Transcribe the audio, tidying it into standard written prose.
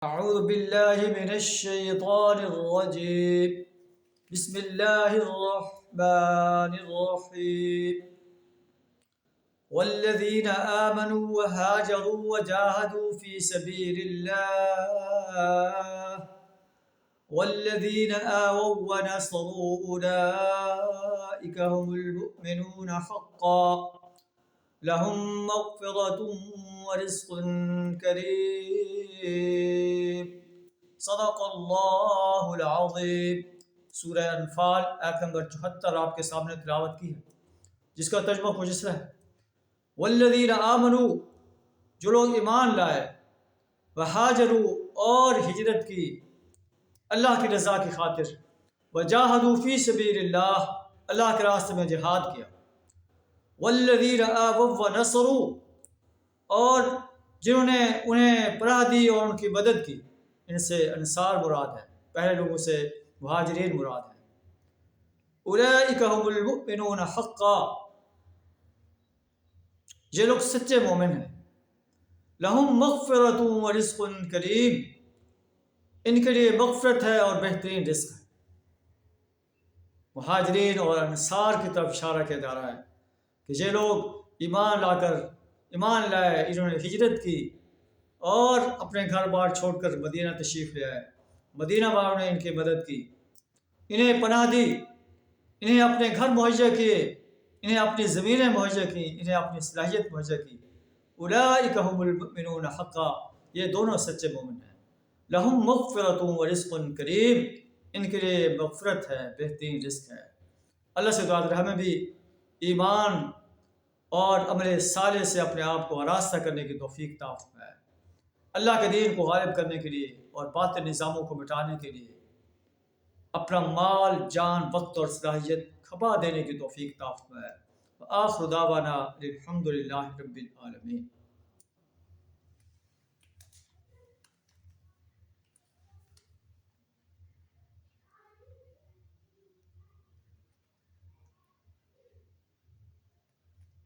أعوذ بالله من الشيطان الرجيم بسم الله الرحمن الرحيم والذين آمنوا وهاجروا وجاهدوا في سبيل الله والذين آووا ونصروا أولئك هم المؤمنون حقا لهم مغفرة ورزق کریم صدق اللہ العظیم۔ سورہ انفال آیت نمبر 74 آپ کے سامنے تلاوت کی ہے، جس کا ترجمہ کچھ اس طرح ہے: والذین آمنوا، جو لوگ ایمان لائے، وہاجروا، اور ہجرت کی اللہ کی رضا کی خاطر، وجاہدوا فی سبیل اللہ، اللہ کے راستے میں جہاد کیا، والذین آووا ونصروا، اور جنہوں نے انہیں پناہ دی اور ان کی مدد کی، ان سے انصار مراد ہے، پہلے لوگوں سے مہاجرین مراد ہے۔ اولئک هم المؤمنون حقا، یہ لوگ سچے مومن ہیں۔ لہم مغفرۃ ورزق کریم، ان کے لیے مغفرت ہے اور بہترین رزق ہے۔ مہاجرین اور انصار کی طرف اشارہ کیا جا رہا ہے کہ یہ لوگ ایمان لائے، انہوں نے ہجرت کی اور اپنے گھر بار چھوڑ کر مدینہ تشریف لے آئے، مدینہ والوں نے ان کی مدد کی، انہیں پناہ دی، انہیں اپنے گھر مہیا کیے، انہیں اپنی زمینیں مہیا کی، انہیں اپنی صلاحیت مہیا کی۔ اولئک هم المؤمنون حقا، یہ دونوں سچے مومن ہیں۔ لہم مغفرۃ ورزق کریم، ان کے لیے مغفرت ہے، بہترین رزق ہے۔ اللہ سے دعا کریں ہمیں بھی ایمان اور عمل صالح سے اپنے آپ کو آراستہ کرنے کی توفیق عطا فرمائے، اللہ کے دین کو غالب کرنے کے لیے اور باطل نظاموں کو مٹانے کے لیے اپنا مال، جان، وقت اور صلاحیت کھپا دینے کی توفیق عطا فرمائے۔ وآخر دعوانا الحمد للہ رب العالمین۔